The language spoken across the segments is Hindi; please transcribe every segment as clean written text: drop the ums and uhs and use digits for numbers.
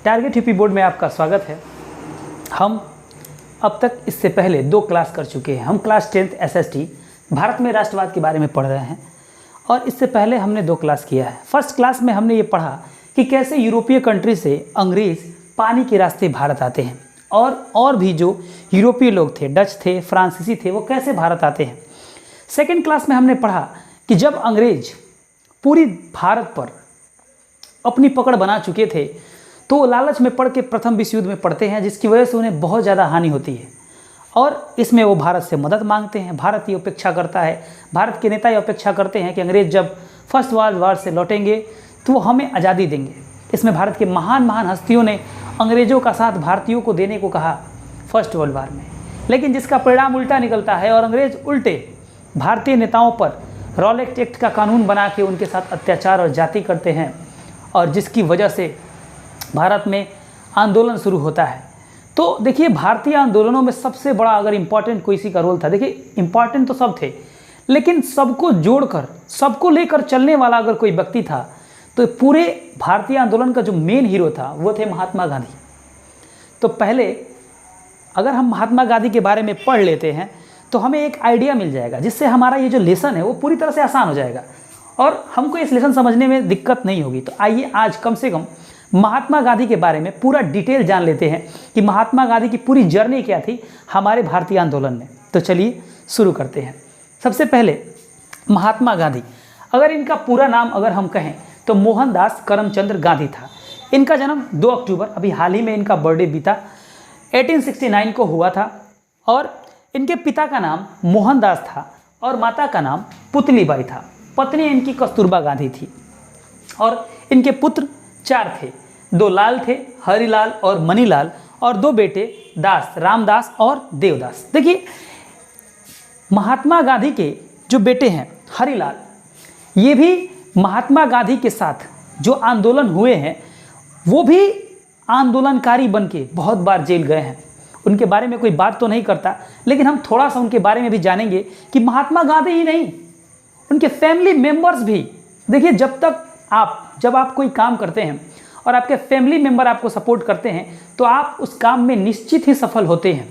टारगेट यूपी बोर्ड में आपका स्वागत है। हम अब तक इससे पहले 2 क्लास कर चुके हैं। हम क्लास 10th SST भारत में राष्ट्रवाद के बारे में पढ़ रहे हैं और इससे पहले हमने 2 क्लास किया है। फर्स्ट क्लास में हमने ये पढ़ा कि कैसे यूरोपीय कंट्री से अंग्रेज़ पानी के रास्ते भारत आते हैं और भी जो यूरोपीय लोग थे, डच थे, फ्रांसीसी थे, वो कैसे भारत आते हैं। सेकेंड क्लास में हमने पढ़ा कि जब अंग्रेज पूरी भारत पर अपनी पकड़ बना चुके थे तो वो लालच में पड़ के प्रथम विश्व युद्ध में पड़ते हैं, जिसकी वजह से उन्हें बहुत ज़्यादा हानि होती है और इसमें वो भारत से मदद मांगते हैं। भारत ये अपेक्षा करता है, भारत के नेता ये अपेक्षा करते हैं कि अंग्रेज़ जब फर्स्ट वर्ल्ड वार से लौटेंगे तो वो हमें आज़ादी देंगे। इसमें भारत के महान महान हस्तियों ने अंग्रेज़ों का साथ भारतीयों को देने को कहा फर्स्ट वर्ल्ड वार में, लेकिन जिसका परिणाम उल्टा निकलता है और अंग्रेज़ उल्टे भारतीय नेताओं पर रॉलेट एक्ट का कानून बना के उनके साथ अत्याचार और जाति करते हैं और जिसकी वजह से भारत में आंदोलन शुरू होता है। तो देखिए, भारतीय आंदोलनों में सबसे बड़ा अगर इम्पॉर्टेंट कोई सी का रोल था, देखिए इम्पॉर्टेंट तो सब थे, लेकिन सबको जोड़कर सबको लेकर चलने वाला अगर कोई व्यक्ति था तो पूरे भारतीय आंदोलन का जो मेन हीरो था वो थे महात्मा गांधी। तो पहले अगर हम महात्मा गांधी के बारे में पढ़ लेते हैं तो हमें एक आइडिया मिल जाएगा, जिससे हमारा ये जो लेसन है वो पूरी तरह से आसान हो जाएगा और हमको इस लेसन समझने में दिक्कत नहीं होगी। तो आइए आज कम से कम महात्मा गांधी के बारे में पूरा डिटेल जान लेते हैं कि महात्मा गांधी की पूरी जर्नी क्या थी हमारे भारतीय आंदोलन में। तो चलिए शुरू करते हैं। सबसे पहले महात्मा गांधी, अगर इनका पूरा नाम अगर हम कहें तो मोहनदास करमचंद गांधी था। इनका जन्म 2 अक्टूबर, अभी हाल ही में इनका बर्थडे बीता, 1869 को हुआ था और इनके पिता का नाम मोहनदास था और माता का नाम पुतलीबाई था। पत्नी इनकी कस्तूरबा गांधी थी और इनके पुत्र 4 थे, 2 लाल थे, हरिलाल और मनीलाल, और 2 बेटे दास, रामदास और देवदास। देखिए, महात्मा गांधी के जो बेटे हैं हरिलाल, ये भी महात्मा गांधी के साथ जो आंदोलन हुए हैं वो भी आंदोलनकारी बनके बहुत बार जेल गए हैं। उनके बारे में कोई बात तो नहीं करता, लेकिन हम थोड़ा सा उनके बारे में भी जानेंगे कि महात्मा गांधी ही नहीं, उनके फैमिली मेंबर्स भी। देखिए, जब आप कोई काम करते हैं और आपके फैमिली मेंबर आपको सपोर्ट करते हैं तो आप उस काम में निश्चित ही सफल होते हैं।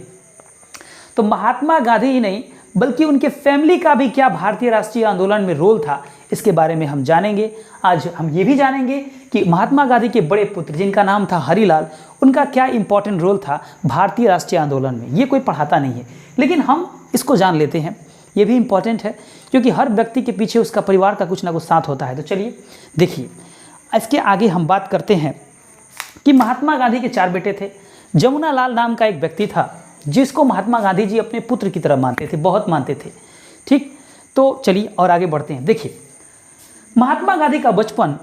तो महात्मा गांधी ही नहीं बल्कि उनके फैमिली का भी क्या भारतीय राष्ट्रीय आंदोलन में रोल था, इसके बारे में हम जानेंगे। आज हम ये भी जानेंगे कि महात्मा गांधी के बड़े पुत्र जिनका नाम था हरिलाल, उनका क्या इंपॉर्टेंट रोल था भारतीय राष्ट्रीय आंदोलन में। ये कोई पढ़ाता नहीं है, लेकिन हम इसको जान लेते हैं। ये भी इंपॉर्टेंट है क्योंकि हर व्यक्ति के पीछे उसका परिवार का कुछ ना कुछ साथ होता है। तो चलिए देखिए, इसके आगे हम बात करते हैं कि महात्मा गांधी के 4 बेटे थे। जमुना लाल नाम का एक व्यक्ति था जिसको महात्मा गांधी जी अपने पुत्र की तरह मानते थे, बहुत मानते थे। ठीक, तो चलिए और आगे बढ़ते हैं। देखिए, महात्मा गांधी का बचपन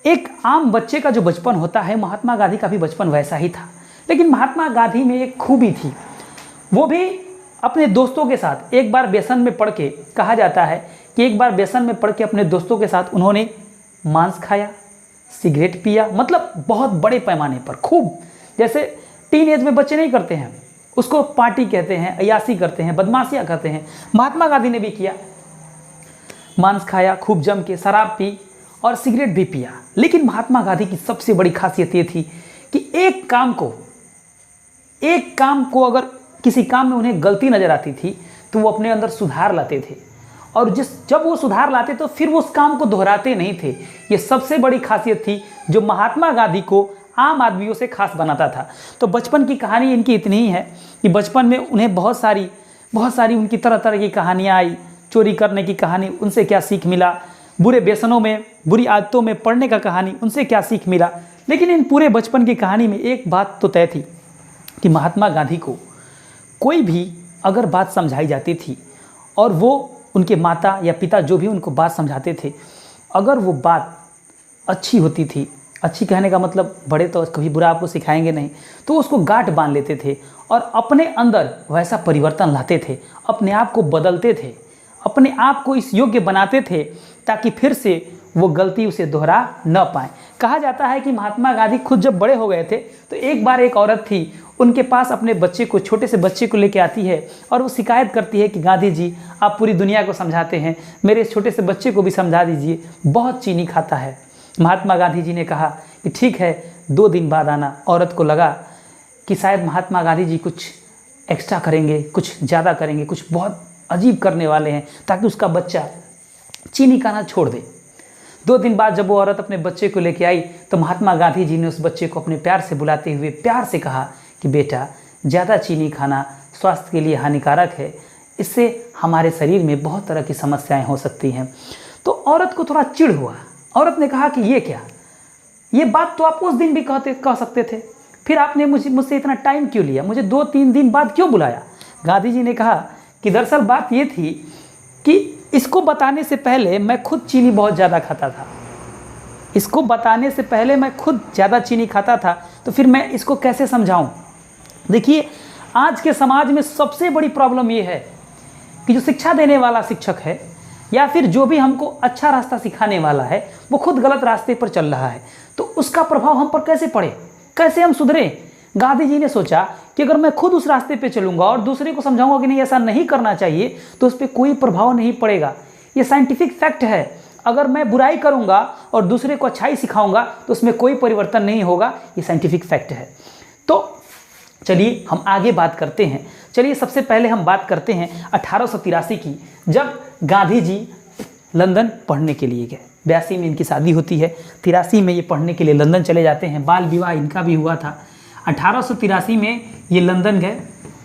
एक आम बच्चे का जो बचपन होता है, महात्मा गांधी का भी बचपन वैसा ही था। लेकिन महात्मा गांधी में एक खूबी थी, वो भी अपने दोस्तों के साथ एक बार व्यसन में पड़ के, कहा जाता है कि एक बार व्यसन में पड़ के अपने दोस्तों के साथ उन्होंने मांस खाया, सिगरेट पिया, मतलब बहुत बड़े पैमाने पर खूब, जैसे टीन एज में बच्चे नहीं करते हैं, उसको पार्टी कहते हैं, अय्यासी करते हैं, बदमाशियाँ करते हैं। महात्मा गांधी ने भी किया, मांस खाया, खूब जम के शराब पी और सिगरेट भी पिया। लेकिन महात्मा गांधी की सबसे बड़ी खासियत ये थी कि एक काम को अगर किसी काम में उन्हें गलती नज़र आती थी तो वो अपने अंदर सुधार लाते थे और जब वो सुधार लाते तो फिर वो उस काम को दोहराते नहीं थे। ये सबसे बड़ी खासियत थी जो महात्मा गांधी को आम आदमियों से खास बनाता था। तो बचपन की कहानी इनकी इतनी ही है कि बचपन में उन्हें बहुत सारी उनकी तरह तरह की कहानियाँ आई, चोरी करने की कहानी, उनसे क्या सीख मिला, बुरे व्यसनों में, बुरी आदतों में पड़ने का कहानी, उनसे क्या सीख मिला। लेकिन इन पूरे बचपन की कहानी में एक बात तो तय थी कि महात्मा गांधी को कोई भी अगर बात समझाई जाती थी और वो उनके माता या पिता जो भी उनको बात समझाते थे, अगर वो बात अच्छी होती थी, अच्छी कहने का मतलब बड़े तो कभी बुरा आपको सिखाएंगे नहीं, तो उसको गांठ बांध लेते थे और अपने अंदर वैसा परिवर्तन लाते थे, अपने आप को बदलते थे, अपने आप को इस योग्य बनाते थे ताकि फिर से वो गलती उसे दोहरा न पाए। कहा जाता है कि महात्मा गांधी खुद जब बड़े हो गए थे तो एक बार एक औरत थी, उनके पास अपने बच्चे को, छोटे से बच्चे को लेके आती है और वो शिकायत करती है कि गांधी जी, आप पूरी दुनिया को समझाते हैं, मेरे छोटे से बच्चे को भी समझा दीजिए, बहुत चीनी खाता है। महात्मा गांधी जी ने कहा कि ठीक है, 2 दिन बाद आना। औरत को लगा कि शायद महात्मा गांधी जी कुछ एक्स्ट्रा करेंगे, कुछ ज़्यादा करेंगे, कुछ बहुत अजीब करने वाले हैं ताकि उसका बच्चा चीनी खाना छोड़ दे। 2 दिन बाद जब वो औरत अपने बच्चे को लेके आई तो महात्मा गांधी जी ने उस बच्चे को अपने प्यार से बुलाते हुए प्यार से कहा कि बेटा, ज़्यादा चीनी खाना स्वास्थ्य के लिए हानिकारक है, इससे हमारे शरीर में बहुत तरह की समस्याएं हो सकती हैं। तो औरत को थोड़ा चिढ़ हुआ। औरत ने कहा कि ये क्या, ये बात तो आप उस दिन भी कह सकते थे, फिर आपने मुझसे इतना टाइम क्यों लिया, मुझे 2-3 दिन बाद क्यों बुलाया। गांधी जी ने कहा कि दरअसल बात ये थी कि इसको बताने से पहले मैं खुद चीनी बहुत ज़्यादा खाता था, इसको बताने से पहले मैं खुद ज़्यादा चीनी खाता था, तो फिर मैं इसको कैसे समझाऊं। देखिए, आज के समाज में सबसे बड़ी प्रॉब्लम ये है कि जो शिक्षा देने वाला शिक्षक है या फिर जो भी हमको अच्छा रास्ता सिखाने वाला है वो खुद गलत रास्ते पर चल रहा है, तो उसका प्रभाव हम पर कैसे पड़े, कैसे हम सुधरे। गांधी जी ने सोचा कि अगर मैं खुद उस रास्ते पे चलूंगा और दूसरे को समझाऊंगा कि नहीं ऐसा नहीं करना चाहिए, तो उस पर कोई प्रभाव नहीं पड़ेगा। ये साइंटिफिक फैक्ट है। अगर मैं बुराई करूंगा और दूसरे को अच्छाई सिखाऊंगा तो उसमें कोई परिवर्तन नहीं होगा। ये साइंटिफिक फैक्ट है। तो चलिए हम आगे बात करते हैं। चलिए सबसे पहले हम बात करते हैं 1883 की, जब गांधी जी लंदन पढ़ने के लिए गए। 82 में इनकी शादी होती है, 83 में ये पढ़ने के लिए लंदन चले जाते हैं। बाल विवाह इनका भी हुआ था। 1883 में ये लंदन गए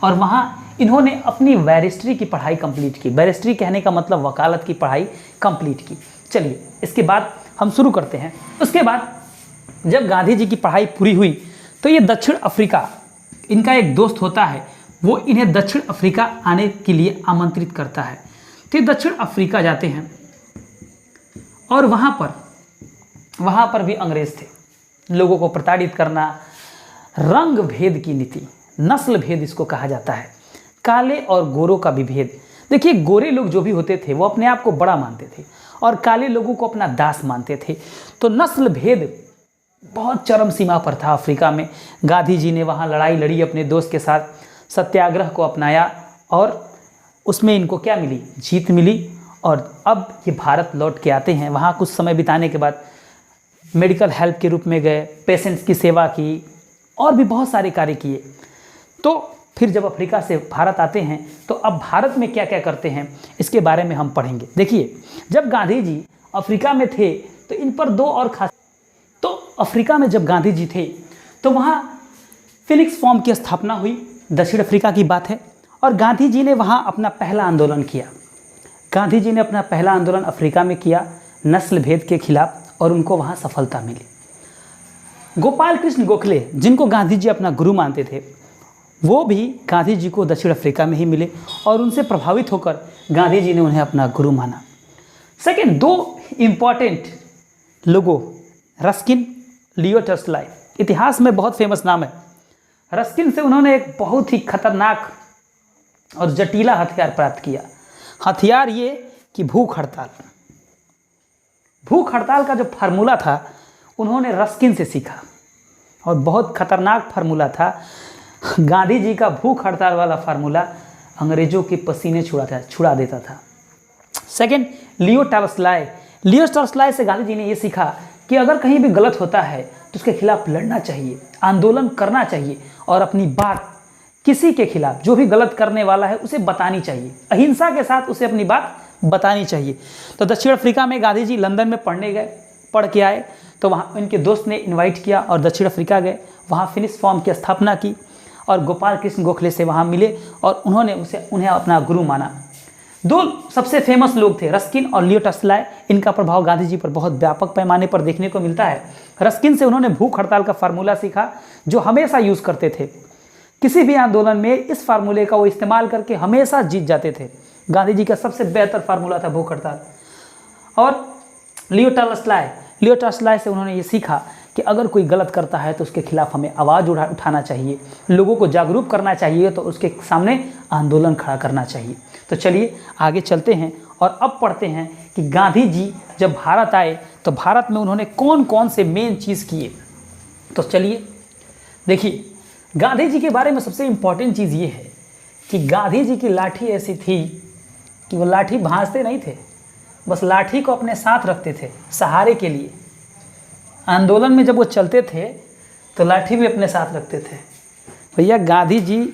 और वहाँ इन्होंने अपनी बैरिस्ट्री की पढ़ाई कंप्लीट की। बैरिस्ट्री कहने का मतलब वकालत की पढ़ाई कंप्लीट की। चलिए इसके बाद हम शुरू करते हैं। उसके बाद जब गांधी जी की पढ़ाई पूरी हुई तो ये दक्षिण अफ्रीका, इनका एक दोस्त होता है, वो इन्हें दक्षिण अफ्रीका आने के लिए आमंत्रित करता है। तो ये दक्षिण अफ्रीका जाते हैं और वहाँ पर भी अंग्रेज थे। लोगों को प्रताड़ित करना, रंग भेद की नीति, नस्ल भेद इसको कहा जाता है, काले और गोरों का विभेद। देखिए, गोरे लोग जो भी होते थे वो अपने आप को बड़ा मानते थे और काले लोगों को अपना दास मानते थे। तो नस्ल भेद बहुत चरम सीमा पर था अफ्रीका में। गांधी जी ने वहाँ लड़ाई लड़ी अपने दोस्त के साथ, सत्याग्रह को अपनाया और उसमें इनको क्या मिली, जीत मिली। और अब ये भारत लौट के आते हैं। वहाँ कुछ समय बिताने के बाद मेडिकल हेल्प के रूप में गए, पेशेंट्स की सेवा की और भी बहुत सारे कार्य किए। तो फिर जब अफ्रीका से भारत आते हैं तो अब भारत में क्या क्या करते हैं इसके बारे में हम पढ़ेंगे। देखिए, जब गांधी जी अफ्रीका में थे तो इन पर 2 और खास। तो अफ्रीका में जब गांधी जी थे तो वहाँ फिनिक्स फॉर्म की स्थापना हुई, दक्षिण अफ्रीका की बात है। और गांधी जी ने वहाँ अपना पहला आंदोलन किया। गांधी जी ने अपना पहला आंदोलन अफ्रीका में किया नस्ल भेद के खिलाफ, और उनको वहाँ सफलता मिली। गोपाल कृष्ण गोखले, जिनको गांधी जी अपना गुरु मानते थे, वो भी गांधी जी को दक्षिण अफ्रीका में ही मिले और उनसे प्रभावित होकर गांधी जी ने उन्हें अपना गुरु माना। सेकेंड, 2 इम्पॉर्टेंट लोगों, रस्किन, लियो टॉल्स्टॉय, इतिहास में बहुत फेमस नाम है। रस्किन से उन्होंने एक बहुत ही खतरनाक और जटिला हथियार प्राप्त किया। हथियार ये कि भूख हड़ताल। भूख हड़ताल का जो फार्मूला था उन्होंने रस्किन से सीखा और बहुत खतरनाक फार्मूला था। गांधी जी का भूख हड़ताल वाला फार्मूला अंग्रेजों के पसीने छुड़ा देता था। Second, Leo Tolstoy. Leo Tolstoy से गांधी जी ने ये सीखा कि अगर कहीं भी गलत होता है तो उसके खिलाफ लड़ना चाहिए, आंदोलन करना चाहिए और अपनी बात किसी के खिलाफ, जो भी गलत करने वाला है उसे बतानी चाहिए, अहिंसा के साथ उसे अपनी बात बतानी चाहिए। तो दक्षिण अफ्रीका में गांधी जी लंदन में पढ़ने गए, पढ़ के आए तो वहाँ इनके दोस्त ने इनवाइट किया और दक्षिण अफ्रीका गए, वहाँ फिनिक्स फॉर्म की स्थापना की और गोपाल कृष्ण गोखले से वहाँ मिले और उन्होंने उन्हें अपना गुरु माना। 2 सबसे फेमस लोग थे, रस्किन और लियो टॉल्स्टॉय। इनका प्रभाव गांधी जी पर बहुत व्यापक पैमाने पर देखने को मिलता है। रस्किन से उन्होंने भूख हड़ताल का फार्मूला सीखा जो हमेशा यूज़ करते थे। किसी भी आंदोलन में इस फार्मूले का वो इस्तेमाल करके हमेशा जीत जाते थे। गांधी जी का सबसे बेहतर फार्मूला था भूख हड़ताल। और लियो टॉल्स्टॉय से उन्होंने ये सीखा कि अगर कोई गलत करता है तो उसके खिलाफ हमें आवाज़ उठाना चाहिए, लोगों को जागरूक करना चाहिए, तो उसके सामने आंदोलन खड़ा करना चाहिए। तो चलिए आगे चलते हैं और अब पढ़ते हैं कि गांधी जी जब भारत आए तो भारत में उन्होंने कौन कौन से मेन चीज़ किए। तो चलिए देखिए, गांधी जी के बारे में सबसे इम्पॉर्टेंट चीज़ ये है कि गांधी जी की लाठी ऐसी थी कि वो लाठी भांजते नहीं थे, बस लाठी को अपने साथ रखते थे सहारे के लिए। आंदोलन में जब वो चलते थे तो लाठी भी अपने साथ रखते थे। भैया गांधी जी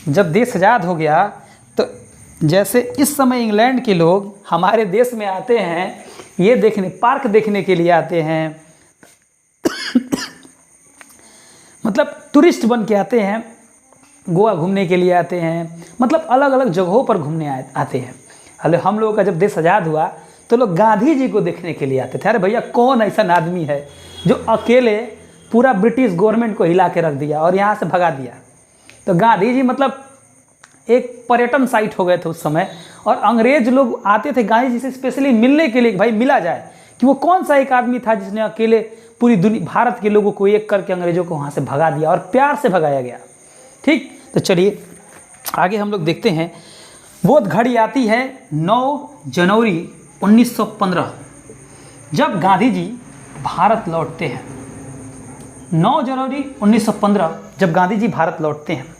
जब देश आज़ाद हो गया तो जैसे इस समय इंग्लैंड के लोग हमारे देश में आते हैं, ये देखने, पार्क देखने के लिए आते हैं, मतलब टूरिस्ट बन के आते हैं, गोवा घूमने के लिए आते हैं, मतलब अलग अलग जगहों पर घूमने आते हैं। अरे हम लोगों का जब देश आज़ाद हुआ तो लोग गांधी जी को देखने के लिए आते थे। अरे भैया कौन ऐसा आदमी है जो अकेले पूरा ब्रिटिश गवर्नमेंट को हिला के रख दिया और यहाँ से भगा दिया। तो गांधी जी मतलब एक पर्यटन साइट हो गए थे उस समय, और अंग्रेज लोग आते थे गांधी जी से स्पेशली मिलने के लिए, भाई मिला जाए कि वो कौन सा एक आदमी था जिसने अकेले पूरी दुनिया, भारत के लोगों को एक करके अंग्रेजों को वहाँ से भगा दिया, और प्यार से भगाया गया। ठीक, तो चलिए आगे हम लोग देखते हैं। वो घड़ी आती है 9 जनवरी 1915, जब गांधी जी भारत लौटते हैं। 9 जनवरी 1915 जब गांधी जी भारत लौटते हैं।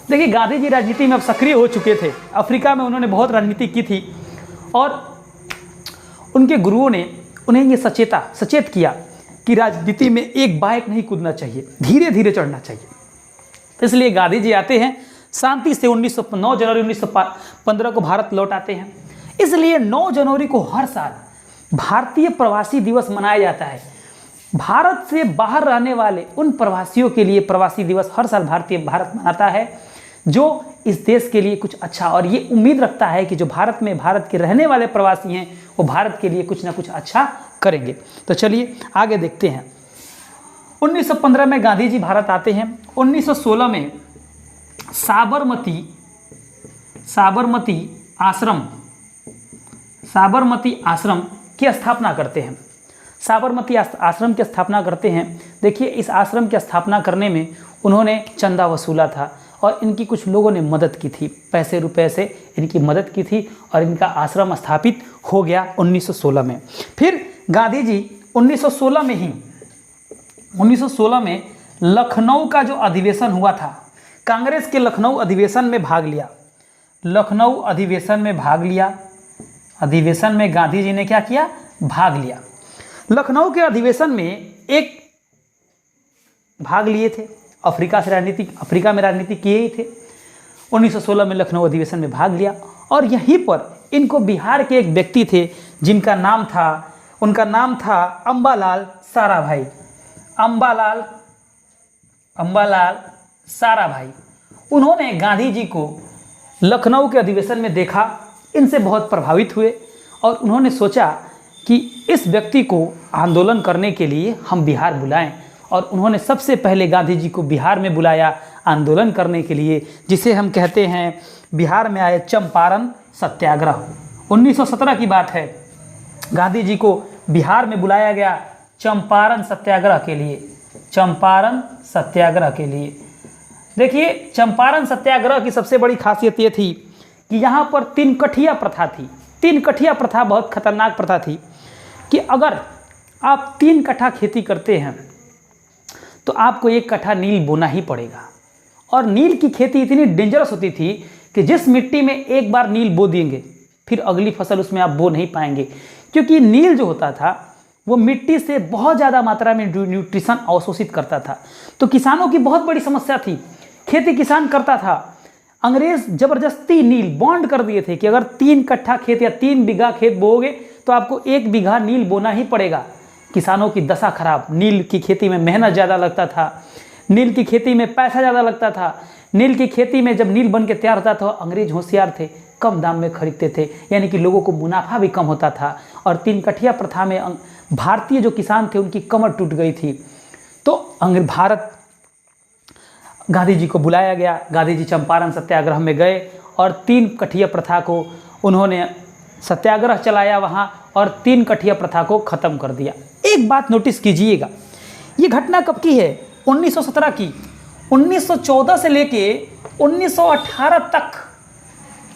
देखिए गांधी जी राजनीति में अब सक्रिय हो चुके थे। अफ्रीका में उन्होंने बहुत राजनीति की थी, और उनके गुरुओं ने उन्हें ये सचेत किया कि राजनीति में एक बाइक नहीं कूदना चाहिए, धीरे धीरे चढ़ना चाहिए। इसलिए गांधी जी आते हैं शांति से 9 जनवरी 1915 को भारत लौट आते हैं। इसलिए 9 जनवरी को हर साल भारतीय प्रवासी दिवस मनाया जाता है। भारत से बाहर रहने वाले उन प्रवासियों के लिए प्रवासी दिवस हर साल भारत मनाता है, जो इस देश के लिए कुछ अच्छा, और ये उम्मीद रखता है कि जो भारत के रहने वाले प्रवासी हैं वो भारत के लिए कुछ ना कुछ अच्छा करेंगे। तो चलिए आगे देखते हैं। 1915 में गांधी जी भारत आते हैं। 1916 में साबरमती आश्रम की स्थापना करते हैं। साबरमती आश्रम की स्थापना करते हैं। देखिए इस आश्रम की स्थापना करने में उन्होंने चंदा वसूला था, और इनकी कुछ लोगों ने मदद की थी, पैसे रुपए से इनकी मदद की थी, और इनका आश्रम स्थापित हो गया 1916 में। फिर गांधी जी 1916 में लखनऊ का जो अधिवेशन हुआ था, कांग्रेस के लखनऊ अधिवेशन में भाग लिया। लखनऊ अधिवेशन में गांधी जी ने क्या किया, भाग लिया। लखनऊ के अधिवेशन में एक भाग लिए थे, अफ्रीका में राजनीति किए ही थे। 1916 में लखनऊ अधिवेशन में भाग लिया, और यहीं पर इनको बिहार के एक व्यक्ति थे उनका नाम था अम्बालाल साराभाई। उन्होंने गांधी जी को लखनऊ के अधिवेशन में देखा, इनसे बहुत प्रभावित हुए, और उन्होंने सोचा कि इस व्यक्ति को आंदोलन करने के लिए हम बिहार बुलाएं, और उन्होंने सबसे पहले गांधी जी को बिहार में बुलाया आंदोलन करने के लिए, जिसे हम कहते हैं बिहार में आए चंपारण सत्याग्रह। 1917 की बात है, गांधी जी को बिहार में बुलाया गया चंपारण सत्याग्रह के लिए। देखिए चंपारण सत्याग्रह की सबसे बड़ी खासियत ये थी कि यहाँ पर 3 कठिया प्रथा थी। 3 कठिया प्रथा बहुत खतरनाक प्रथा थी कि अगर आप 3 कट्ठा खेती करते हैं तो आपको 1 कट्ठा नील बोना ही पड़ेगा। और नील की खेती इतनी डेंजरस होती थी कि जिस मिट्टी में एक बार नील बो देंगे फिर अगली फसल उसमें आप बो नहीं पाएंगे, क्योंकि नील जो होता था वो मिट्टी से बहुत ज़्यादा मात्रा में न्यूट्रिशन अवशोषित करता था। तो किसानों की बहुत बड़ी समस्या थी, खेती किसान करता था। अंग्रेज ज़बरदस्ती नील बॉन्ड कर दिए थे कि अगर 3 कट्ठा खेत या 3 बीघा खेत बोओगे तो आपको 1 बीघा नील बोना ही पड़ेगा। किसानों की दशा खराब। नील की खेती में मेहनत ज़्यादा लगता था, नील की खेती में पैसा ज़्यादा लगता था। नील की खेती में जब नील बन के तैयार होता था, अंग्रेज होशियार थे, कम दाम में खरीदते थे, यानी कि लोगों को मुनाफा भी कम होता था। और 3 कठिया प्रथा में भारतीय जो किसान थे उनकी कमर टूट गई थी। तो भारत गांधी जी को बुलाया गया। गांधी जी चंपारण सत्याग्रह में गए और 3 कठिया प्रथा को उन्होंने सत्याग्रह चलाया वहाँ, और 3 कठिया प्रथा को ख़त्म कर दिया। एक बात नोटिस कीजिएगा, ये घटना कब की है? 1917 की। 1914 से लेके 1918 तक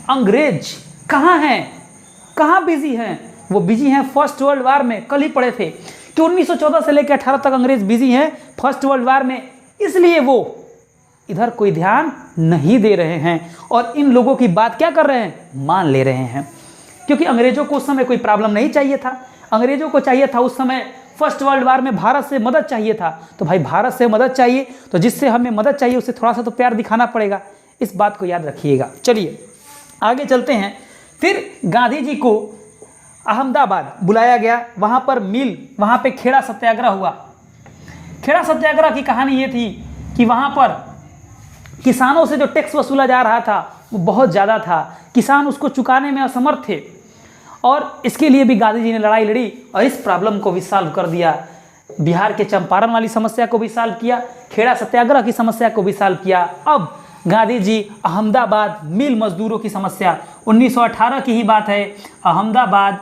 अंग्रेज कहाँ हैं, कहाँ बिजी हैं? वो बिजी हैं फर्स्ट वर्ल्ड वार में। कल ही पढ़े थे कि 1914 से लेकर 18 तक अंग्रेज बिजी हैं फर्स्ट वर्ल्ड वार में, इसलिए वो इधर कोई ध्यान नहीं दे रहे हैं और इन लोगों की बात क्या कर रहे हैं, मान ले रहे हैं। क्योंकि अंग्रेजों को उस समय कोई प्रॉब्लम नहीं चाहिए था। अंग्रेजों को चाहिए था उस समय फर्स्ट वर्ल्ड वार में भारत से मदद चाहिए था, तो भाई भारत से मदद चाहिए तो जिससे हमें मदद चाहिए उसे थोड़ा सा तो प्यार दिखाना पड़ेगा, इस बात को याद रखिएगा। चलिए आगे चलते हैं। फिर गांधी जी को अहमदाबाद बुलाया गया, वहाँ पर मिल, वहाँ पे खेड़ा सत्याग्रह हुआ। खेड़ा सत्याग्रह की कहानी ये थी कि वहाँ पर किसानों से जो टैक्स वसूला जा रहा था वो बहुत ज़्यादा था, किसान उसको चुकाने में असमर्थ थे और इसके लिए भी गांधी जी ने लड़ाई लड़ी और इस प्रॉब्लम को भी सॉल्व कर दिया। बिहार के चंपारण वाली समस्या को भी सॉल्व किया, खेड़ा सत्याग्रह की समस्या को भी सॉल्व किया। अब गांधी जी अहमदाबाद मिल मजदूरों की समस्या, 1918 की ही बात है, अहमदाबाद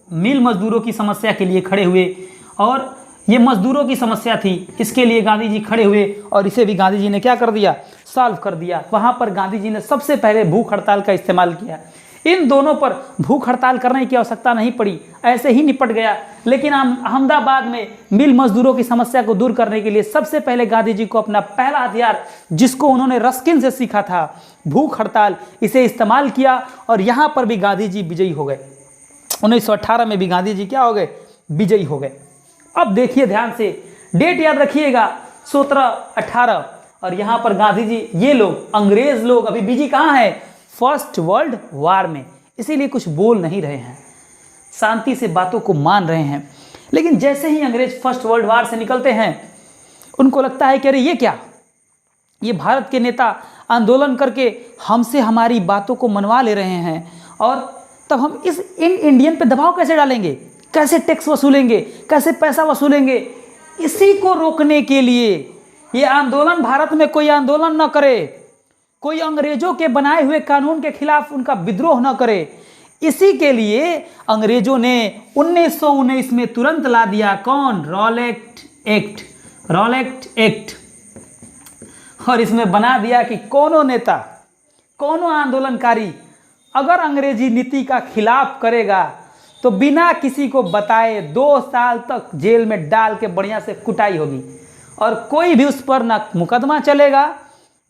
मिल मजदूरों की समस्या के लिए खड़े हुए और ये मजदूरों की समस्या थी, इसके लिए गांधी जी खड़े हुए और इसे भी गांधी जी ने क्या कर दिया, सॉल्व कर दिया। वहाँ पर गांधी जी ने सबसे पहले भूख हड़ताल का इस्तेमाल किया। इन दोनों पर भूख हड़ताल करने की आवश्यकता नहीं पड़ी, ऐसे ही निपट गया। लेकिन अहमदाबाद में मिल मजदूरों की समस्या को दूर करने के लिए सबसे पहले गांधी जी को अपना पहला हथियार, जिसको उन्होंने रस्किन से सीखा था, भूख हड़ताल, इसे इस्तेमाल किया और यहाँ पर भी गांधी जी विजयी हो गए। 1918 में भी गांधी जी क्या हो गए, विजयी हो गए। अब देखिए ध्यान से, डेट याद रखिएगा, 17-18, और यहाँ पर गांधी जी, ये लोग अंग्रेज लोग अभी बिजी कहाँ हैं, फर्स्ट वर्ल्ड वार में, इसीलिए कुछ बोल नहीं रहे हैं, शांति से बातों को मान रहे हैं। लेकिन जैसे ही अंग्रेज फर्स्ट वर्ल्ड वार से निकलते हैं उनको लगता है कि अरे ये क्या, ये भारत के नेता आंदोलन करके हमसे हमारी बातों को मनवा ले रहे हैं और तब हम इस इंडियन पे दबाव कैसे डालेंगे, कैसे टैक्स वसूलेंगे, कैसे पैसा वसूलेंगे। इसी को रोकने के लिए ये आंदोलन, भारत में कोई आंदोलन न करे, कोई अंग्रेजों के बनाए हुए कानून के खिलाफ उनका विद्रोह न करे, इसी के लिए अंग्रेजों ने 1919 में तुरंत ला दिया, कौन, रॉलेट एक्ट, रॉलेट एक्ट। और इसमें बना दिया कि कोनो नेता, कोनो आंदोलनकारी अगर अंग्रेजी नीति का खिलाफ करेगा तो बिना किसी को बताए 2 साल तक जेल में डाल के बढ़िया से कुटाई होगी और कोई भी उस पर ना मुकदमा चलेगा,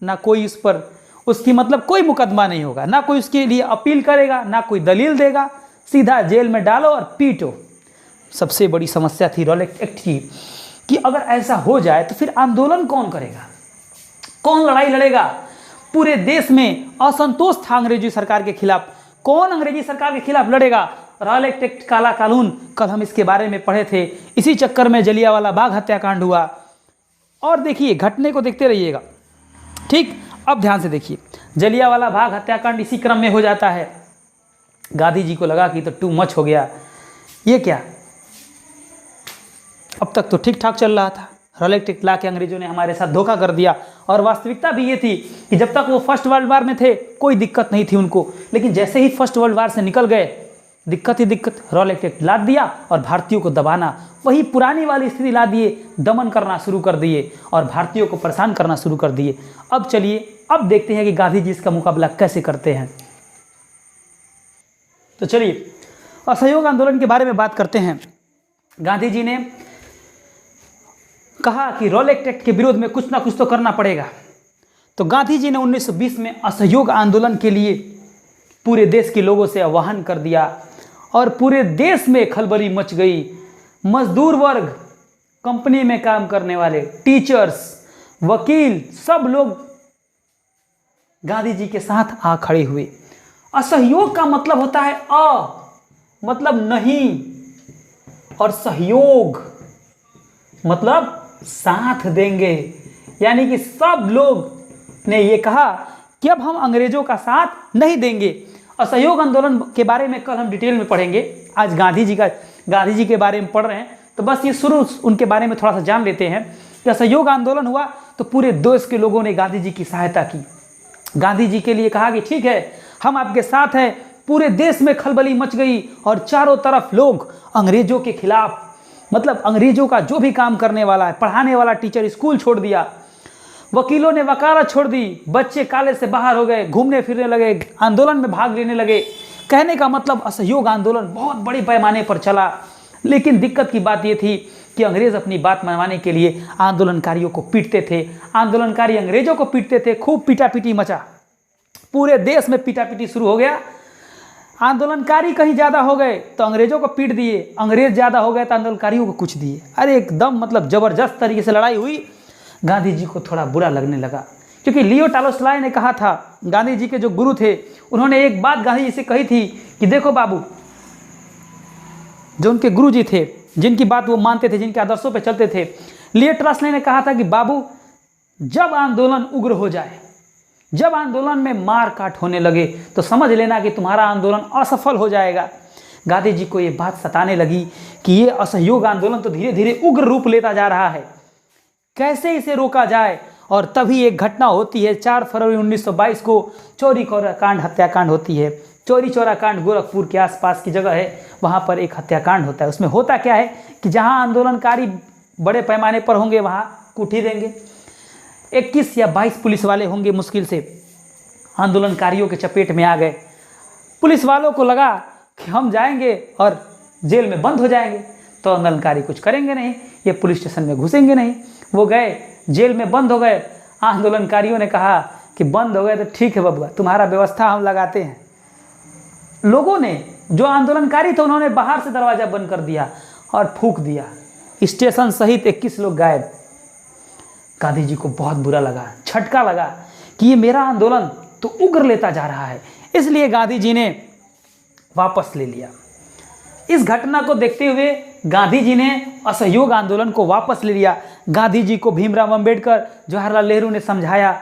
ना कोई उस पर, उसकी मतलब कोई मुकदमा नहीं होगा, ना कोई उसके लिए अपील करेगा, ना कोई दलील देगा, सीधा जेल में डालो और पीटो। सबसे बड़ी समस्या थी रॉलेट एक्ट की कि अगर ऐसा हो जाए तो फिर आंदोलन कौन करेगा, कौन लड़ाई लड़ेगा। पूरे देश में असंतोष था अंग्रेजी सरकार के खिलाफ, कौन अंग्रेजी सरकार के खिलाफ लड़ेगा। रॉलेट एक्ट, काला कानून, कल हम इसके बारे में पढ़े थे। इसी चक्कर में जलियांवाला बाग हत्याकांड हुआ। और देखिए घटने को देखते रहिएगा, ठीक। अब ध्यान से देखिए, जलियांवाला बाग हत्याकांड इसी क्रम में हो जाता है। गांधी जी को लगा कि तो टू मच हो गया, ये क्या, अब तक तो ठीक ठाक चल रहा था, रॉलेट एक्ट ला के अंग्रेजों ने हमारे साथ धोखा कर दिया। और वास्तविकता भी ये थी कि जब तक वो फर्स्ट वर्ल्ड वार में थे कोई दिक्कत नहीं थी उनको, लेकिन जैसे ही फर्स्ट वर्ल्ड वार से निकल गए दिक्कत ही दिक्कत, रॉलेट एक्ट लाद दिया और भारतीयों को दबाना, वही पुरानी वाली स्थिति ला दिए, दमन करना शुरू कर दिए और भारतीयों को परेशान करना शुरू कर दिए। अब चलिए, अब देखते हैं कि गांधी जी इसका मुकाबला कैसे करते हैं। तो चलिए असहयोग आंदोलन के बारे में बात करते हैं। गांधी जी ने कहा कि रॉलेट एक्ट के विरोध में कुछ ना कुछ तो करना पड़ेगा। तो गांधी जी ने 1920 में असहयोग आंदोलन के लिए पूरे देश के लोगों से आह्वान कर दिया और पूरे देश में खलबली मच गई। मजदूर वर्ग, कंपनी में काम करने वाले, टीचर्स, वकील, सब लोग गांधी जी के साथ आ खड़े हुए। असहयोग का मतलब होता है मतलब नहीं, और सहयोग मतलब साथ देंगे। यानी कि सब लोग ने ये कहा कि अब हम अंग्रेजों का साथ नहीं देंगे। असहयोग आंदोलन के बारे में कल हम डिटेल में पढ़ेंगे। आज गांधी जी के बारे में पढ़ रहे हैं तो बस ये शुरू उनके बारे में थोड़ा सा जान लेते हैं कि असहयोग आंदोलन हुआ तो पूरे देश के लोगों ने गांधी जी की सहायता की। गांधी जी के लिए कहा कि ठीक है, हम आपके साथ हैं। पूरे देश में खलबली मच गई और चारों तरफ लोग अंग्रेजों के खिलाफ, मतलब अंग्रेजों का जो भी काम करने वाला है, पढ़ाने वाला टीचर स्कूल छोड़ दिया, वकीलों ने वकालत छोड़ दी, बच्चे कॉलेज से बाहर हो गए, घूमने फिरने लगे, आंदोलन में भाग लेने लगे। कहने का मतलब असहयोग आंदोलन बहुत बड़े पैमाने पर चला। लेकिन दिक्कत की बात यह थी कि अंग्रेज अपनी बात मनवाने के लिए आंदोलनकारियों को पीटते थे, आंदोलनकारी अंग्रेजों को पीटते थे। खूब पीटा पीटी मचा, पूरे देश में पीटा पीटी शुरू हो गया। आंदोलनकारी कहीं ज़्यादा हो गए तो अंग्रेज़ों को पीट दिए, अंग्रेज़ ज़्यादा हो गए तो आंदोलनकारियों को कुछ दिए। अरे एकदम मतलब ज़बरदस्त तरीके से लड़ाई हुई। गांधी जी को थोड़ा बुरा लगने लगा, क्योंकि लियो टॉल्स्टॉय ने कहा था, गांधी जी के जो गुरु थे उन्होंने एक बात गांधी जी से कही थी कि देखो बाबू, जो उनके गुरु जी थे, जिनकी बात वो मानते थे, जिनके आदर्शों पर चलते थे, लियो टॉल्स्टॉय ने कहा था कि बाबू, जब आंदोलन उग्र हो जाए, जब आंदोलन में मार काट होने लगे तो समझ लेना कि तुम्हारा आंदोलन असफल हो जाएगा। गांधी जी को ये बात सताने लगी कि ये असहयोग आंदोलन तो धीरे धीरे उग्र रूप लेता जा रहा है, कैसे इसे रोका जाए। और तभी एक घटना होती है, 4 फरवरी 1922 को चौरी चौरा कांड हत्याकांड होती है। चौरी चौरा कांड गोरखपुर के आसपास की जगह है, वहाँ पर एक हत्याकांड होता है। उसमें होता क्या है कि जहाँ आंदोलनकारी बड़े पैमाने पर होंगे वहाँ कुठी देंगे। 21 या 22 पुलिस वाले होंगे, मुश्किल से आंदोलनकारियों के चपेट में आ गए। पुलिस वालों को लगा कि हम जाएंगे और जेल में बंद हो जाएंगे, तो आंदोलनकारी कुछ करेंगे नहीं, ये पुलिस स्टेशन में घुसेंगे नहीं। वो गए, जेल में बंद हो गए। आंदोलनकारियों ने कहा कि बंद हो गए तो ठीक है बबुआ, तुम्हारा व्यवस्था हम लगाते हैं। लोगों ने, जो आंदोलनकारी थे, उन्होंने बाहर से दरवाज़ा बंद कर दिया और फूंक दिया। स्टेशन सहित 21 लोग गायब। गांधी जी को बहुत बुरा लगा, झटका लगा कि ये मेरा आंदोलन तो उग्र लेता जा रहा है। इसलिए गांधी जी ने वापस ले लिया। इस घटना को देखते हुए गांधी जी ने असहयोग आंदोलन को वापस ले लिया। गांधी जी को भीमराव अंबेडकर, जवाहरलाल नेहरू ने समझाया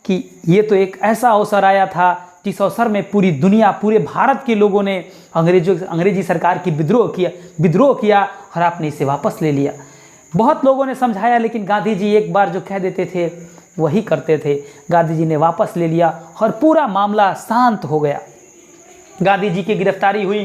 कि ये तो एक ऐसा अवसर आया था जिस अवसर में पूरी दुनिया, पूरे भारत के लोगों ने अंग्रेजी सरकार की विद्रोह किया और आपने इसे वापस ले लिया। बहुत लोगों ने समझाया, लेकिन गांधी जी एक बार जो कह देते थे वही करते थे। गांधी जी ने वापस ले लिया और पूरा मामला शांत हो गया। गांधी जी की गिरफ्तारी हुई।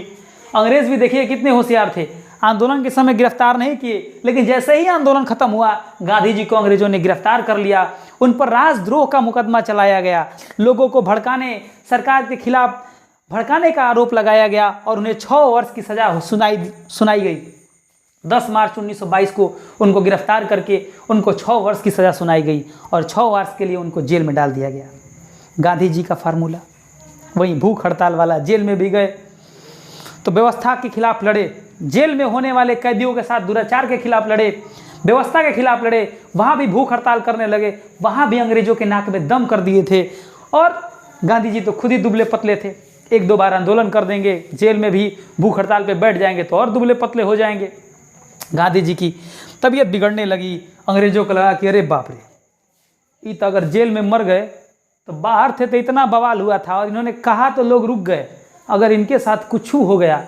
अंग्रेज भी देखिए कितने होशियार थे, आंदोलन के समय गिरफ्तार नहीं किए, लेकिन जैसे ही आंदोलन खत्म हुआ गांधी जी को अंग्रेजों ने गिरफ्तार कर लिया। उन पर राजद्रोह का मुकदमा चलाया गया, लोगों को भड़काने, सरकार के खिलाफ भड़काने का आरोप लगाया गया और उन्हें 6 वर्ष की सजा सुनाई गई। 10 मार्च 1922 को उनको गिरफ्तार करके उनको 6 वर्ष की सज़ा सुनाई गई और 6 वर्ष के लिए उनको जेल में डाल दिया गया। गांधी जी का फार्मूला वहीं भूख हड़ताल वाला। जेल में भी गए तो व्यवस्था के खिलाफ लड़े, जेल में होने वाले कैदियों के साथ दुराचार के खिलाफ लड़े, व्यवस्था के खिलाफ लड़े, वहाँ भी भूख हड़ताल करने लगे, वहाँ भी अंग्रेजों के नाक में दम कर दिए थे। और गांधी जी तो खुद ही दुबले पतले थे, 1-2 बार आंदोलन कर देंगे, जेल में भी भूख हड़ताल पर बैठ जाएंगे तो और दुबले पतले हो जाएंगे। गांधी जी की तबीयत बिगड़ने लगी। अंग्रेजों को लगा कि अरे बाप रे, ये तो अगर जेल में मर गए तो बाहर थे तो इतना बवाल हुआ था, और इन्होंने कहा तो लोग रुक गए, अगर इनके साथ कुछ हो गया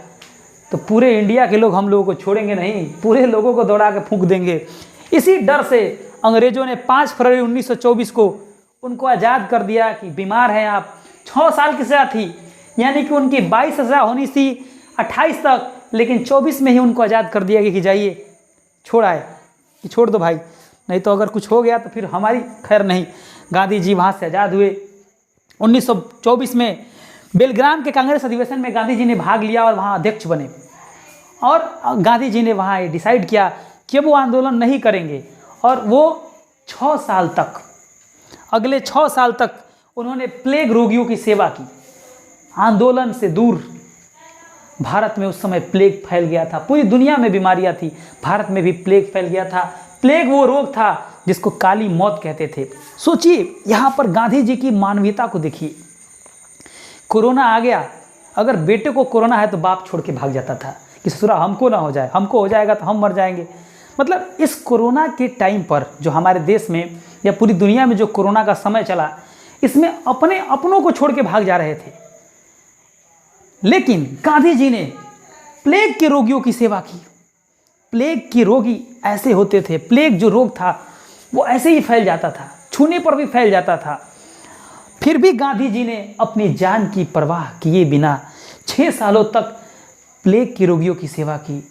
तो पूरे इंडिया के लोग हम लोगों को छोड़ेंगे नहीं, पूरे लोगों को दौड़ा के फूंक देंगे। इसी डर से अंग्रेजों ने 5 फरवरी 1924 को उनको आज़ाद कर दिया कि बीमार हैं आप। 6 साल की सज़ा थी, यानी कि उनकी 22 सज़ा होनी थी 28 तक, लेकिन 24 में ही उनको आज़ाद कर दिया गया कि जाइए, छोड़ आए कि छोड़ दो भाई, नहीं तो अगर कुछ हो गया तो फिर हमारी खैर नहीं। गांधी जी वहाँ से आज़ाद हुए। 1924 में बेलग्राम के कांग्रेस अधिवेशन में गांधी जी ने भाग लिया और वहाँ अध्यक्ष बने। और गांधी जी ने वहाँ ये डिसाइड किया कि वो आंदोलन नहीं करेंगे, और वो 6 साल तक, अगले 6 साल तक उन्होंने प्लेग रोगियों की सेवा की। आंदोलन से दूर, भारत में उस समय प्लेग फैल गया था, पूरी दुनिया में बीमारियां थी, भारत में भी प्लेग फैल गया था। प्लेग वो रोग था जिसको काली मौत कहते थे। सोचिए यहाँ पर गांधी जी की मानवीयता को देखिए। कोरोना आ गया, अगर बेटे को कोरोना है तो बाप छोड़ के भाग जाता था कि ससुरा हमको ना हो जाए, हमको हो जाएगा तो हम मर जाएंगे। मतलब इस कोरोना के टाइम पर जो हमारे देश में या पूरी दुनिया में जो कोरोना का समय चला, इसमें अपनों को छोड़ के भाग जा रहे थे, लेकिन गांधी जी ने प्लेग के रोगियों की सेवा की। प्लेग के रोगी ऐसे होते थे, प्लेग जो रोग था वो ऐसे ही फैल जाता था, छूने पर भी फैल जाता था। फिर भी गांधी जी ने अपनी जान की परवाह किए बिना 6 सालों तक प्लेग के रोगियों की सेवा की,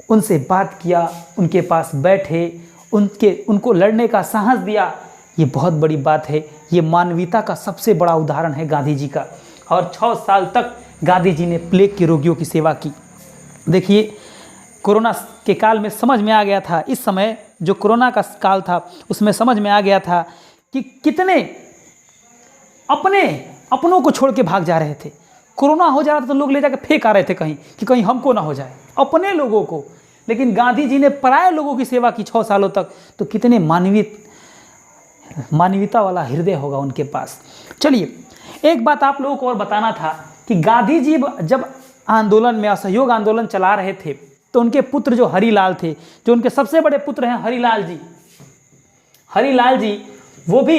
उनसे बात किया, उनके पास बैठे, उनको लड़ने का साहस दिया। ये बहुत बड़ी बात है, ये मानवीयता का सबसे बड़ा उदाहरण है गांधी जी का। और 6 साल तक गांधी जी ने प्लेग के रोगियों की सेवा की। देखिए कोरोना के काल में समझ में आ गया था, इस समय जो कोरोना का काल था उसमें समझ में आ गया था कि कितने अपनों को छोड़ के भाग जा रहे थे। कोरोना हो जा रहा था तो लोग ले जाकर फेंक आ रहे थे कहीं कि कहीं हमको ना हो जाए, अपने लोगों को। लेकिन गांधी जी ने पराये लोगों की सेवा की 6 सालों तक, तो कितने मानवीयता वाला हृदय होगा उनके पास। चलिए, एक बात आप लोगों को और बताना था कि गांधी जी जब आंदोलन में असहयोग आंदोलन चला रहे थे तो उनके पुत्र जो हरिलाल थे, जो उनके सबसे बड़े पुत्र हैं हरिलाल जी, वो भी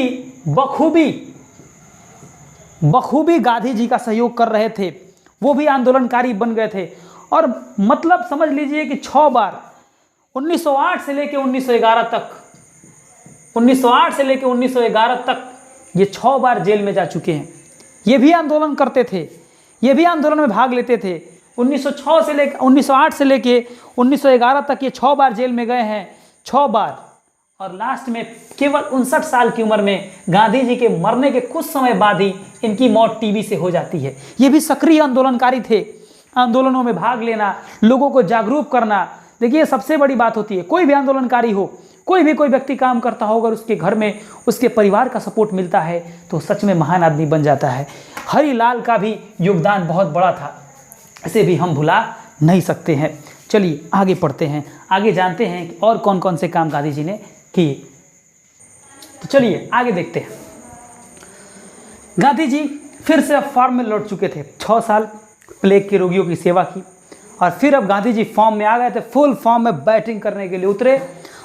बखूबी गांधी जी का सहयोग कर रहे थे। वो भी आंदोलनकारी बन गए थे और मतलब समझ लीजिए कि 6 बार 1908 से लेकर 1911 तक ये 6 बार जेल में जा चुके हैं। ये भी आंदोलन करते थे, ये भी आंदोलन में भाग लेते थे। 1908 से लेके 1911 तक ये 6 बार जेल में गए हैं, 6 बार। और लास्ट में केवल 59 साल की उम्र में गांधी जी के मरने के कुछ समय बाद ही इनकी मौत टीबी से हो जाती है। ये भी सक्रिय आंदोलनकारी थे, आंदोलनों में भाग लेना, लोगों को जागरूक करना। देखिए, सबसे बड़ी बात होती है, कोई भी आंदोलनकारी हो, कोई व्यक्ति काम करता हो, अगर उसके घर में उसके परिवार का सपोर्ट मिलता है तो सच में महान आदमी बन जाता है। हरिलाल का भी योगदान बहुत बड़ा था, इसे भी हम भुला नहीं सकते हैं। चलिए आगे पढ़ते हैं, आगे जानते हैं कि और कौन कौन से काम गांधी जी ने किए। तो चलिए आगे देखते हैं। गांधी जी फिर से अब फॉर्म में लौट चुके थे। 6 साल प्लेग के रोगियों की सेवा की और फिर अब गांधी जी फॉर्म में आ गए थे, फुल फॉर्म में बैटिंग करने के लिए उतरे।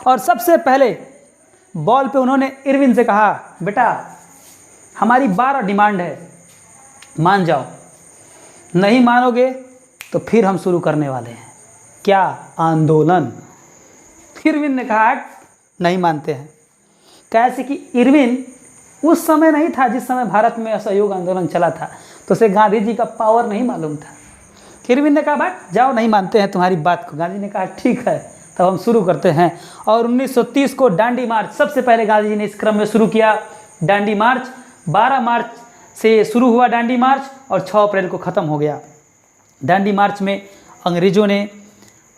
और सबसे पहले बॉल पे उन्होंने इरविन से कहा, बेटा हमारी 12 डिमांड है, मान जाओ, नहीं मानोगे तो फिर हम शुरू करने वाले हैं। क्या? आंदोलन। इरविन ने कहा नहीं मानते हैं। कैसे कि इरविन उस समय नहीं था जिस समय भारत में असहयोग आंदोलन चला था, तो उसे गांधी जी का पावर नहीं मालूम था। इरविन ने कहा बैठ जाओ, नहीं मानते हैं तुम्हारी बात को। गांधी ने कहा ठीक है, तब हम शुरू करते हैं। और 1930 को दांडी मार्च सबसे पहले गांधी जी ने इस क्रम में शुरू किया। दांडी मार्च 12 मार्च से शुरू हुआ दांडी मार्च और 6 अप्रैल को ख़त्म हो गया। दांडी मार्च में अंग्रेज़ों ने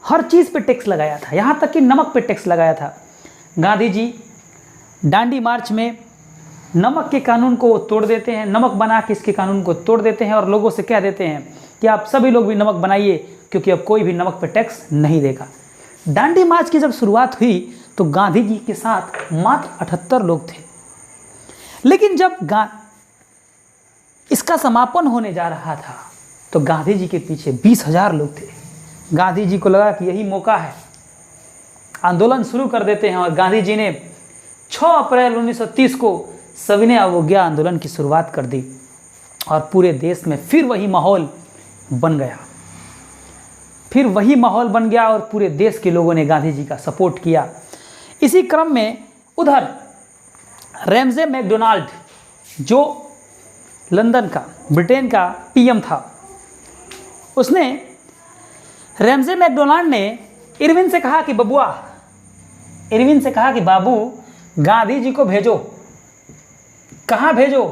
हर चीज़ पे टैक्स लगाया था, यहाँ तक कि नमक पे टैक्स लगाया था। गांधी जी दांडी मार्च में नमक के कानून को तोड़ देते हैं, नमक बना के इसके कानून को तोड़ देते हैं और लोगों से कह देते हैं कि आप सभी लोग भी नमक बनाइए, क्योंकि अब कोई भी नमक पे टैक्स नहीं देगा। दांडी मार्च की जब शुरुआत हुई तो गांधी जी के साथ मात्र 78 लोग थे, लेकिन जब इसका समापन होने जा रहा था तो गांधी जी के पीछे 20,000 लोग थे। गांधी जी को लगा कि यही मौका है, आंदोलन शुरू कर देते हैं। और गांधी जी ने 6 अप्रैल 1930 को सविनय अवज्ञा आंदोलन की शुरुआत कर दी और पूरे देश में फिर वही माहौल बन गया और पूरे देश के लोगों ने गांधी जी का सपोर्ट किया। इसी क्रम में उधर रैमजे मैकडोनाल्ड, जो लंदन का, ब्रिटेन का पीएम था, रैमजे मैकडोनाल्ड ने इरविन से कहा कि बाबू गांधी जी को भेजो। कहाँ भेजो?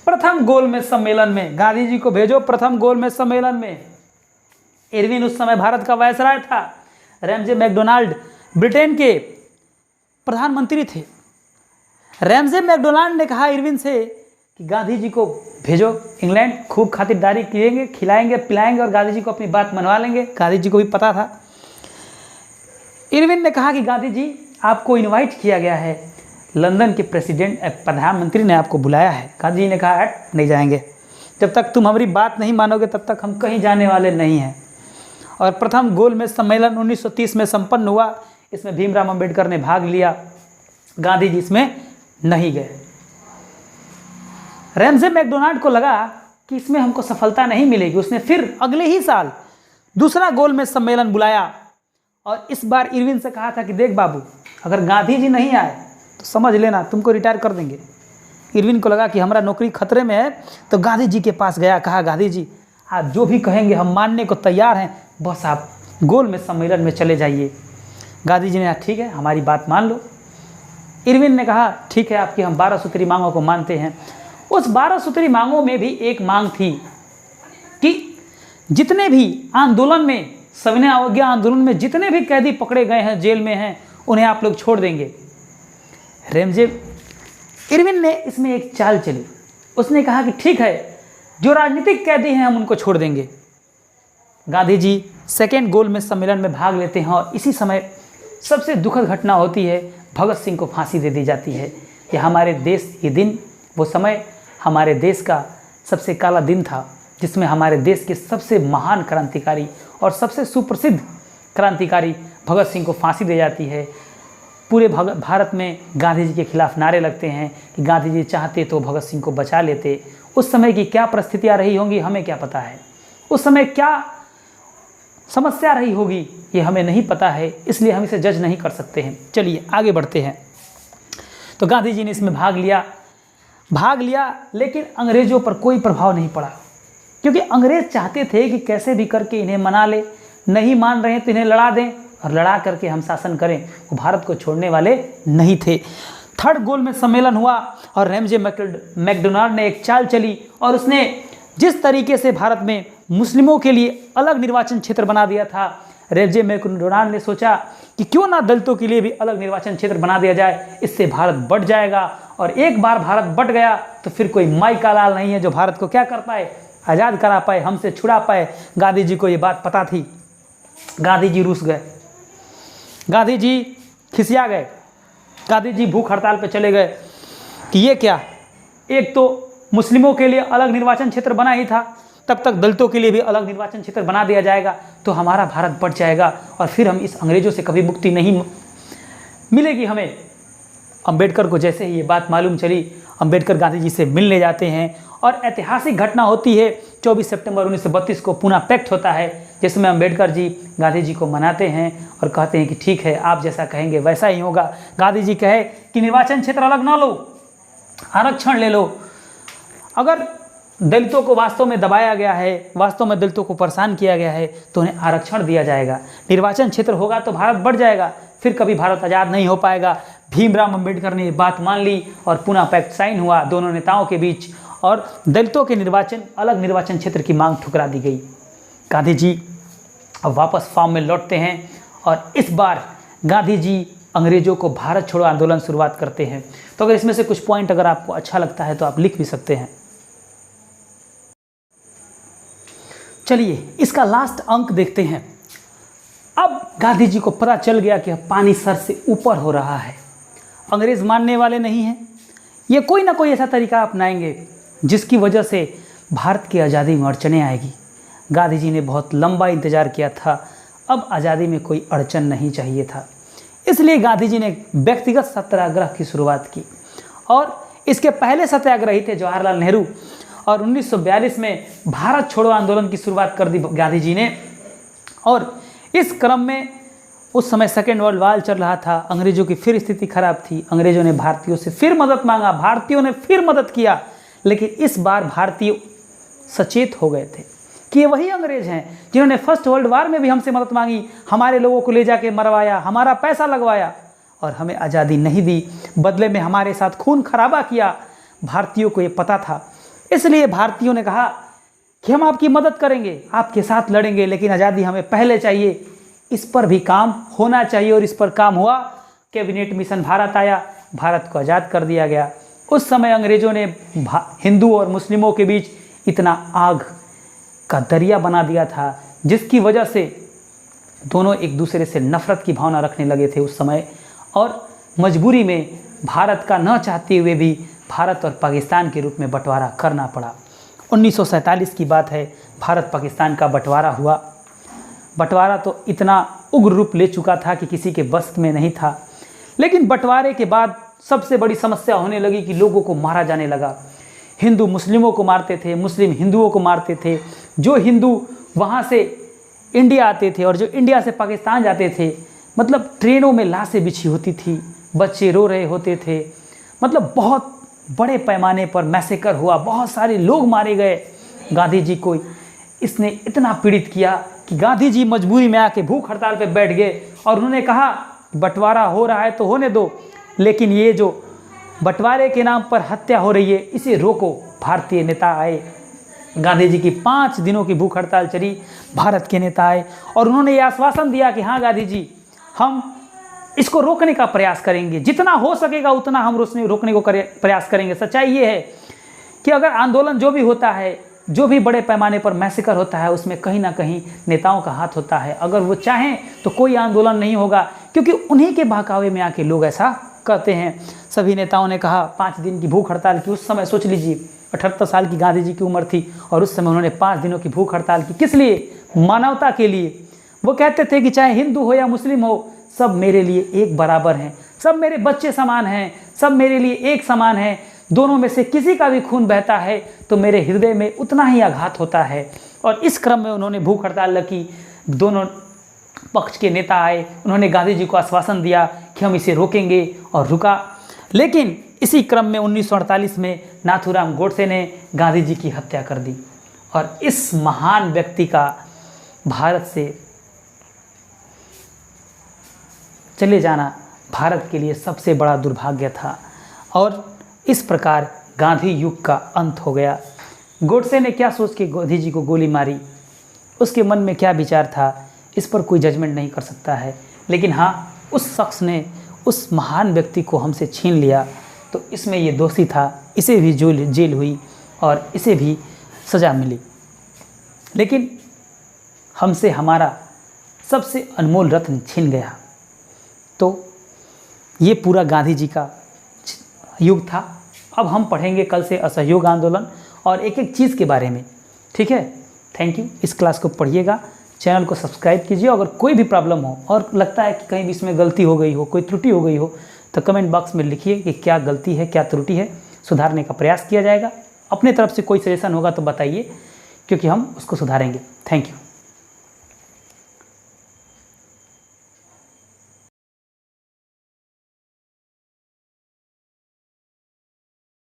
प्रथम गोलमेज सम्मेलन में। गांधी जी को भेजो प्रथम गोलमेज सम्मेलन में। इरविन उस समय भारत का वायसराय था, रैमजे मैकडोनाल्ड ब्रिटेन के प्रधानमंत्री थे। रैमजे मैकडोनाल्ड ने कहा इरविन से कि गांधी जी को भेजो इंग्लैंड, खूब खातिरदारी करेंगे, खिलाएंगे पिलाएंगे और गांधी जी को अपनी बात मनवा लेंगे। गांधी जी को भी पता था। इरविन ने कहा कि गांधी जी आपको इनवाइट किया गया है, लंदन के प्रधानमंत्री ने आपको बुलाया है। गांधी जी ने कहा नहीं जाएंगे, जब तक तुम हमारी बात नहीं मानोगे तब तक हम कहीं जाने वाले नहीं हैं। और प्रथम गोलमेज सम्मेलन 1930 में संपन्न हुआ। इसमें भीमराव अंबेडकर ने भाग लिया, गांधी जी इसमें नहीं गए। रैमजे मैकडोनाल्ड को लगा कि इसमें हमको सफलता नहीं मिलेगी। उसने फिर अगले ही साल दूसरा गोलमेज सम्मेलन बुलाया और इस बार इरविन से कहा था कि देख बाबू, अगर गांधी जी नहीं आए तो समझ लेना तुमको रिटायर कर देंगे। इरविन को लगा कि हमारा नौकरी खतरे में है, तो गांधी जी के पास गया, कहा गांधी जी आप जो भी कहेंगे हम मानने को तैयार हैं, बस आप गोलमेज सम्मेलन में चले जाइए। गांधी जी ने कहा ठीक है, हमारी बात मान लो। इरविन ने कहा ठीक है, आपकी हम 12 सूत्री मांगों को मानते हैं। उस 12 सूत्री मांगों में भी एक मांग थी कि जितने भी आंदोलन में, सविनय अवज्ञा आंदोलन में जितने भी कैदी पकड़े गए हैं, जेल में हैं, उन्हें आप लोग छोड़ देंगे। इरविन ने इसमें एक चाल चली। उसने कहा कि ठीक है, जो राजनीतिक कैदी हैं हम उनको छोड़ देंगे। गांधी जी सेकेंड गोलमेज सम्मेलन में भाग लेते हैं और इसी समय सबसे दुखद घटना होती है, भगत सिंह को फांसी दे दी जाती है। यह हमारे देश, ये दिन, वो समय हमारे देश का सबसे काला दिन था, जिसमें हमारे देश के सबसे महान क्रांतिकारी और सबसे सुप्रसिद्ध क्रांतिकारी भगत सिंह को फांसी दी जाती है। पूरे भारत में गांधी जी के खिलाफ नारे लगते हैं कि गांधी जी चाहते तो भगत सिंह को बचा लेते। उस समय की क्या परिस्थितियां रही होंगी हमें क्या पता है, उस समय क्या समस्या रही होगी ये हमें नहीं पता है, इसलिए हम इसे जज नहीं कर सकते हैं। चलिए आगे बढ़ते हैं। तो गांधी जी ने इसमें भाग लिया, लेकिन अंग्रेज़ों पर कोई प्रभाव नहीं पड़ा, क्योंकि अंग्रेज़ चाहते थे कि कैसे भी करके इन्हें मना ले, नहीं मान रहे हैं तो इन्हें लड़ा दें और लड़ा करके हम शासन करें। वो भारत को छोड़ने वाले नहीं थे। थर्ड गोलमेज सम्मेलन हुआ और रैमजे मैकडोनाल्ड ने एक चाल चली और उसने जिस तरीके से भारत में मुस्लिमों के लिए अलग निर्वाचन क्षेत्र बना दिया था, रैमजे मैकडोनाल्ड ने सोचा कि क्यों ना दलितों के लिए भी अलग निर्वाचन क्षेत्र बना दिया जाए, इससे भारत बढ़ जाएगा। और एक बार भारत बढ़ गया तो फिर कोई माई का लाल नहीं है जो भारत को क्या कर पाए, आज़ाद करा पाए, हमसे छुड़ा पाए। गांधी जी को ये बात पता थी। गांधी जी रूस गए, गांधी जी खिसिया गए, गांधी जी भूख हड़ताल पे चले गए कि ये क्या, एक तो मुस्लिमों के लिए अलग निर्वाचन क्षेत्र बना ही था, तब तक दलितों के लिए भी अलग निर्वाचन क्षेत्र बना दिया जाएगा तो हमारा भारत बढ़ जाएगा और फिर हम इस अंग्रेज़ों से कभी मुक्ति नहीं मिलेगी हमें। अंबेडकर को जैसे ही ये बात मालूम चली, अंबेडकर गांधी जी से मिलने जाते हैं और ऐतिहासिक घटना होती है। 24 सितंबर 1932 को पूना पैक्ट होता है, जिसमें अंबेडकर जी गांधी जी को मनाते हैं और कहते हैं कि ठीक है, आप जैसा कहेंगे वैसा ही होगा। गांधी जी कहे कि निर्वाचन क्षेत्र अलग ना लो, आरक्षण ले लो। अगर दलितों को वास्तव में दबाया गया है, वास्तव में दलितों को परेशान किया गया है तो उन्हें आरक्षण दिया जाएगा, निर्वाचन क्षेत्र होगा तो भारत बढ़ जाएगा, फिर कभी भारत आज़ाद नहीं हो पाएगा। भीमराव अंबेडकर ने ये बात मान ली और पूना पैक्ट साइन हुआ दोनों नेताओं के बीच और दलितों के अलग निर्वाचन क्षेत्र की मांग ठुकरा दी गई। गांधी जी अब वापस फॉर्म में लौटते हैं और इस बार गांधी जी अंग्रेज़ों को भारत छोड़ो आंदोलन शुरुआत करते हैं। तो अगर इसमें से कुछ पॉइंट अगर आपको अच्छा लगता है तो आप लिख भी सकते हैं। चलिए इसका लास्ट अंक देखते हैं। अब गांधी जी को पता चल गया कि पानी सर से ऊपर हो रहा है, अंग्रेज़ मानने वाले नहीं हैं, ये कोई ना कोई ऐसा तरीका अपनाएंगे जिसकी वजह से भारत की आज़ादी में अड़चनें आएगी। गांधी जी ने बहुत लंबा इंतज़ार किया था, अब आज़ादी में कोई अड़चन नहीं चाहिए था, इसलिए गांधी जी ने व्यक्तिगत सत्याग्रह की शुरुआत की। और इसके पहले सत्याग्रही थे जवाहरलाल नेहरू और 1942 में भारत छोड़ो आंदोलन की शुरुआत कर दी गांधी जी ने। और इस क्रम में उस समय सेकेंड वर्ल्ड वॉर चल रहा था, अंग्रेज़ों की फिर स्थिति खराब थी, अंग्रेज़ों ने भारतीयों से फिर मदद मांगा, भारतीयों ने फिर मदद किया, लेकिन इस बार भारतीय सचेत हो गए थे कि ये वही अंग्रेज़ हैं जिन्होंने फर्स्ट वर्ल्ड वॉर में भी हमसे मदद मांगी, हमारे लोगों को ले जाके मरवाया, हमारा पैसा लगवाया और हमें आज़ादी नहीं दी, बदले में हमारे साथ खून खराबा किया। भारतीयों को ये पता था, इसलिए भारतीयों ने कहा कि हम आपकी मदद करेंगे, आपके साथ लड़ेंगे, लेकिन आज़ादी हमें पहले चाहिए। इस पर भी काम होना चाहिए और इस पर काम हुआ। कैबिनेट मिशन भारत आया, भारत को आज़ाद कर दिया गया। उस समय अंग्रेज़ों ने हिंदू और मुस्लिमों के बीच इतना आग का दरिया बना दिया था जिसकी वजह से दोनों एक दूसरे से नफरत की भावना रखने लगे थे उस समय, और मजबूरी में भारत का न चाहते हुए भी भारत और पाकिस्तान के रूप में बंटवारा करना पड़ा। 1947 की बात है, भारत पाकिस्तान का बंटवारा हुआ। बंटवारा तो इतना उग्र रूप ले चुका था कि किसी के बस में नहीं था, लेकिन बंटवारे के बाद सबसे बड़ी समस्या होने लगी कि लोगों को मारा जाने लगा। हिंदू मुस्लिमों को मारते थे, मुस्लिम हिंदुओं को मारते थे। जो हिंदू वहाँ से इंडिया आते थे और जो इंडिया से पाकिस्तान जाते थे, मतलब ट्रेनों में लाशें बिछी होती थी, बच्चे रो रहे होते थे, मतलब बहुत बड़े पैमाने पर मैसेकर हुआ, बहुत सारे लोग मारे गए। गांधी जी को इसने इतना पीड़ित किया कि गांधी जी मजबूरी में आके भूख हड़ताल पे बैठ गए और उन्होंने कहा बंटवारा हो रहा है तो होने दो, लेकिन ये जो बंटवारे के नाम पर हत्या हो रही है इसे रोको। भारतीय नेता आए, गांधी जी की 5 दिनों की भूख हड़ताल चली, भारत के नेता आए और उन्होंने ये आश्वासन दिया कि हाँ गांधी जी, हम इसको रोकने का प्रयास करेंगे, जितना हो सकेगा उतना हम रोकने को प्रयास करेंगे। सच्चाई ये है कि अगर आंदोलन जो भी होता है, जो भी बड़े पैमाने पर मैसेकर होता है उसमें कहीं ना कहीं नेताओं का हाथ होता है। अगर वो चाहें तो कोई आंदोलन नहीं होगा, क्योंकि उन्हीं के बहकावे में आके लोग ऐसा कहते हैं। सभी नेताओं ने कहा 5 दिन की भूख हड़ताल की। उस समय सोच लीजिए 78 साल की गांधी जी की उम्र थी और उस समय उन्होंने 5 दिनों की भूख हड़ताल की। किस लिए? मानवता के लिए। वो कहते थे कि चाहे हिंदू हो या मुस्लिम हो, सब मेरे लिए एक बराबर हैं, सब मेरे बच्चे समान हैं, सब मेरे लिए एक समान हैं। दोनों में से किसी का भी खून बहता है तो मेरे हृदय में उतना ही आघात होता है। और इस क्रम में उन्होंने भूख हड़ताल रखी। दोनों पक्ष के नेता आए, उन्होंने गांधी जी को आश्वासन दिया कि हम इसे रोकेंगे, और रुका। लेकिन इसी क्रम में 1948 में नाथूराम गोडसे ने गांधी जी की हत्या कर दी। और इस महान व्यक्ति का भारत से चले जाना भारत के लिए सबसे बड़ा दुर्भाग्य था। और इस प्रकार गांधी युग का अंत हो गया। गोडसे ने क्या सोच के गांधी जी को गोली मारी, उसके मन में क्या विचार था, इस पर कोई जजमेंट नहीं कर सकता है। लेकिन हाँ, उस शख्स ने उस महान व्यक्ति को हमसे छीन लिया, तो इसमें ये दोषी था, इसे भी जेल हुई और इसे भी सज़ा मिली। लेकिन हमसे हमारा सबसे अनमोल रत्न छीन गया। तो ये पूरा गांधी जी का युग था। अब हम पढ़ेंगे कल से असहयोग आंदोलन और एक एक चीज़ के बारे में। ठीक है, थैंक यू। इस क्लास को पढ़िएगा, चैनल को सब्सक्राइब कीजिए। अगर कोई भी प्रॉब्लम हो और लगता है कि कहीं भी इसमें गलती हो गई हो, कोई त्रुटि हो गई हो, तो कमेंट बॉक्स में लिखिए कि क्या गलती है, क्या त्रुटि है, सुधारने का प्रयास किया जाएगा। अपने तरफ से कोई सजेशन होगा तो बताइए, क्योंकि हम उसको सुधारेंगे। Thank you.